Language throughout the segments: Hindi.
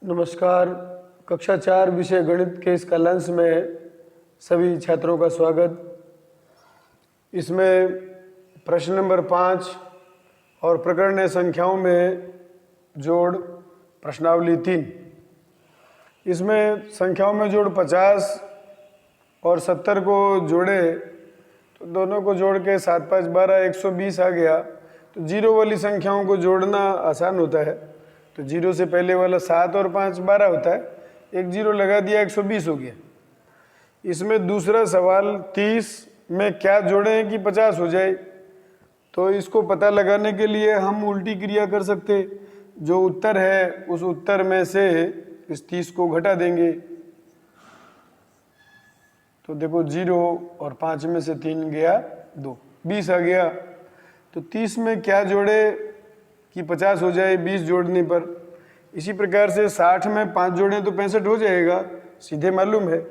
नमस्कार। कक्षा 4 विषय गणित के इस कालांश में सभी छात्रों का स्वागत। इसमें प्रश्न नंबर 5 और प्रकरण संख्याओं में जोड़ प्रश्नावली 3। इसमें संख्याओं में जोड़ 50 और 70 को जोड़े तो दोनों को जोड़ के 7 5 12 120 आ गया। तो जीरो वाली संख्याओं को जोड़ना आसान होता है। तो जीरो से पहले वाला 7 और 5 12 होता है, एक जीरो लगा दिया 120 हो गया। इसमें दूसरा सवाल 30 में क्या जोड़ें कि 50 हो जाए। तो इसको पता लगाने के लिए हम उल्टी क्रिया कर सकते। जो उत्तर है उस उत्तर में से इस 30 को घटा देंगे। तो देखो 0 और 5 में से 3 गया 2, 20 आ गया। तो 30 में क्या जोड़े कि 50 हो जाए 20 जोड़ने पर। इसी प्रकार से 60 में 5 जोड़ें तो 65 हो जाएगा, सीधे मालूम है।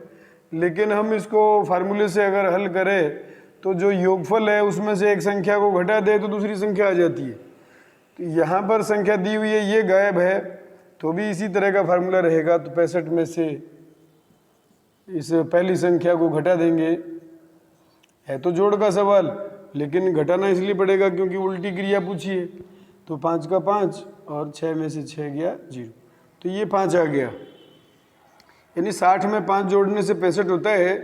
लेकिन हम इसको फार्मूले से अगर हल करें तो जो योगफल है उसमें से एक संख्या को घटा दे तो दूसरी संख्या आ जाती है। तो यहाँ पर संख्या दी हुई है, ये गायब है, तो भी इसी तरह का फार्मूला रहेगा। तो 65 में से इस पहली संख्या को घटा देंगे। है तो जोड़ का सवाल, लेकिन घटाना इसलिए पड़ेगा क्योंकि उल्टी क्रिया पूछी है। तो 5 का 5 और 6 में से 6 गया 0, तो ये 5 आ गया। यानी 60 में 5 जोड़ने से 65 होता है,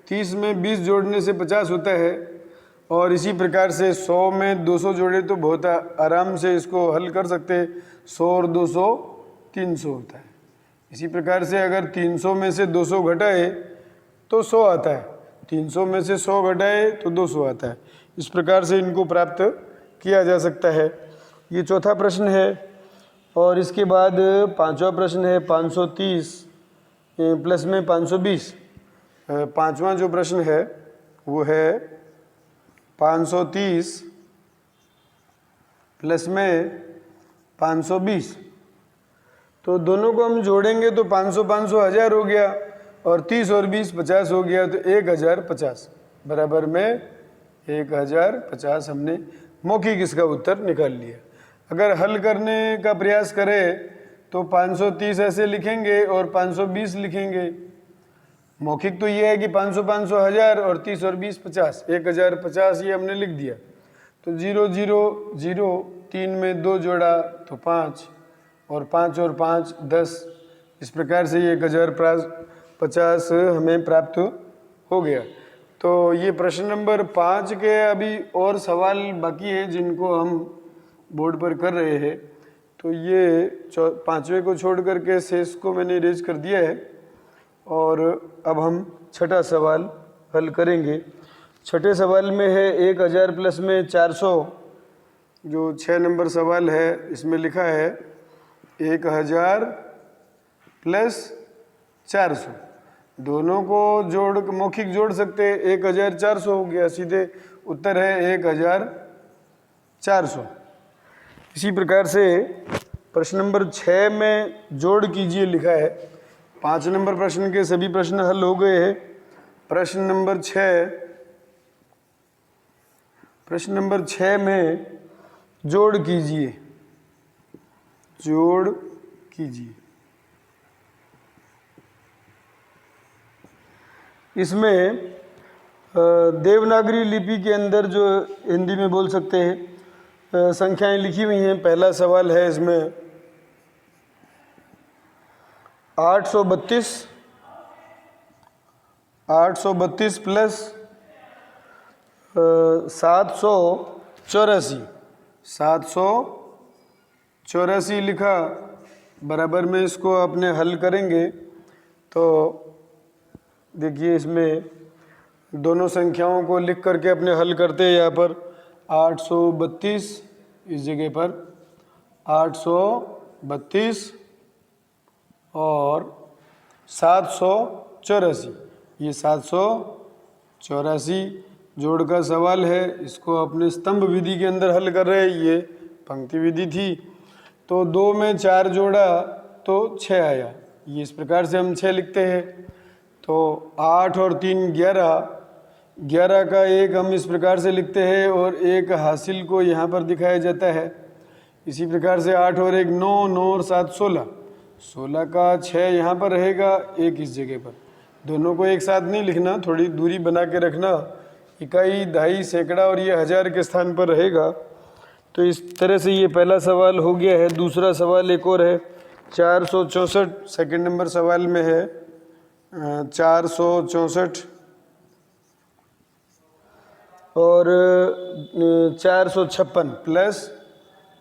30 में 20 जोड़ने से 50 होता है, और इसी प्रकार से 100 में 200 जोड़े तो बहुत आराम से इसको हल कर सकते। 100 और 200 300 होता है। इसी प्रकार से अगर 300 में से 200 घटाए तो 100 आता है, 300 में से 100 घटाए तो 200 आता है। इस प्रकार से इनको प्राप्त किया जा सकता है। ये चौथा प्रश्न है। और इसके बाद पांचवा प्रश्न है 530 प्लस में 520। पांचवा जो प्रश्न है वो है 530 प्लस में 520। तो दोनों को हम जोड़ेंगे तो 500 500 1000 हो गया, और 30 और 20 50 हो गया। तो 1050 बराबर में 1050 हमने मौखिक इसका उत्तर निकाल लिया। अगर हल करने का प्रयास करें तो 530 ऐसे लिखेंगे और 520 लिखेंगे। मौखिक तो ये है कि 500 500 1000 और 30 और 20 50, 1050 ये हमने लिख दिया। तो 0 0 0, 3 में 2 जोड़ा तो 5, और 5 और 5 10। इस प्रकार से ये 1050 हमें प्राप्त हो गया। तो ये प्रश्न नंबर 5 के अभी और सवाल बाकी हैं जिनको हम बोर्ड पर कर रहे हैं। तो ये 5वें को छोड़ करके शेष को मैंने इरेज कर दिया है। और अब हम छठा सवाल हल करेंगे। छठे सवाल में है 1000 प्लस में 400। जो 6 नंबर सवाल है इसमें लिखा है 1000 प्लस 400। दोनों को जोड़ मौखिक जोड़ सकते हैं, 1400 हो गया, सीधे उत्तर है 1400। इसी प्रकार से प्रश्न नंबर 6 में जोड़ कीजिए लिखा है। 5 नंबर प्रश्न के सभी प्रश्न हल हो गए हैं। प्रश्न नंबर 6 में जोड़ कीजिए, जोड़ कीजिए। इसमें देवनागरी लिपि के अंदर जो हिंदी में बोल सकते हैं संख्याएं लिखी हुई हैं। पहला सवाल है इसमें 832 प्लस 784 लिखा। बराबर में इसको अपने हल करेंगे तो देखिए इसमें दोनों संख्याओं को लिख करके अपने हल करते हैं। यहाँ पर 832 इस जगह पर 832 और 784, ये 784 जोड़ का सवाल है। इसको अपने स्तंभ विधि के अंदर हल कर रहे हैं, ये पंक्ति विधि थी। तो 2 में 4 जोड़ा तो 6 आया। ये इस प्रकार से हम 6 लिखते हैं। तो 8 और 3 11, 11 का 1 हम इस प्रकार से लिखते हैं, और 1 हासिल को यहाँ पर दिखाया जाता है। इसी प्रकार से 8 और 1 9, 9 और 7 16, 16 का 6 यहाँ पर रहेगा, 1 इस जगह पर। दोनों को एक साथ नहीं लिखना, थोड़ी दूरी बना के रखना। इकाई, दहाई, सैकड़ा और ये हज़ार के स्थान पर रहेगा। तो इस तरह से ये पहला सवाल हो गया है। दूसरा सवाल एक और है, 464 सेकंड नंबर सवाल में है 464 और 456 प्लस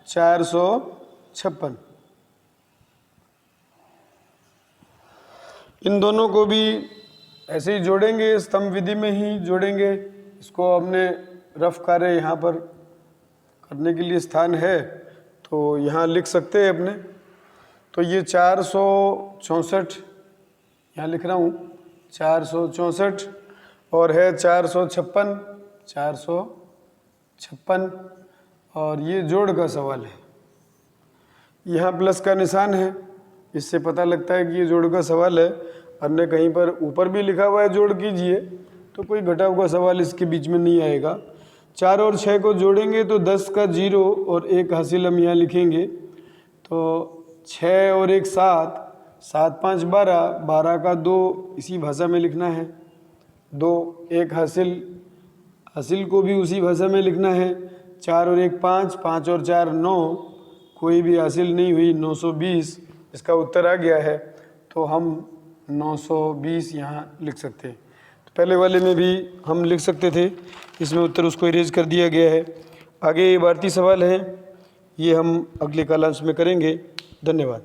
456। इन दोनों को भी ऐसे ही जोड़ेंगे, स्तंभ विधि में ही जोड़ेंगे। इसको हमने रफ कार्य यहाँ पर करने के लिए स्थान है तो यहाँ लिख सकते हैं अपने। तो ये 464 यहाँ लिख रहा हूँ, 464 और है 456 और ये जोड़ का सवाल है। यहाँ प्लस का निशान है, इससे पता लगता है कि ये जोड़ का सवाल है। अन्य कहीं पर ऊपर भी लिखा हुआ है जोड़ कीजिए तो कोई घटा हुआ सवाल इसके बीच में नहीं आएगा। 4 और 6 को जोड़ेंगे तो 10 का 0 और 1 हासिल हम यहाँ लिखेंगे। तो 6 और 1 7, 7 5 12, 12 का 2 इसी भाषा में लिखना है। 2 1 हासिल, हासिल को भी उसी भाषा में लिखना है। 4 और 1 5, 5 और 4 9, कोई भी हासिल नहीं हुई, 920 इसका उत्तर आ गया है। तो हम 920 यहाँ लिख सकते हैं। तो पहले वाले में भी हम लिख सकते थे, इसमें उत्तर उसको इरेज कर दिया गया है। आगे भारतीय सवाल है, ये हम अगले कालांश में करेंगे। धन्यवाद।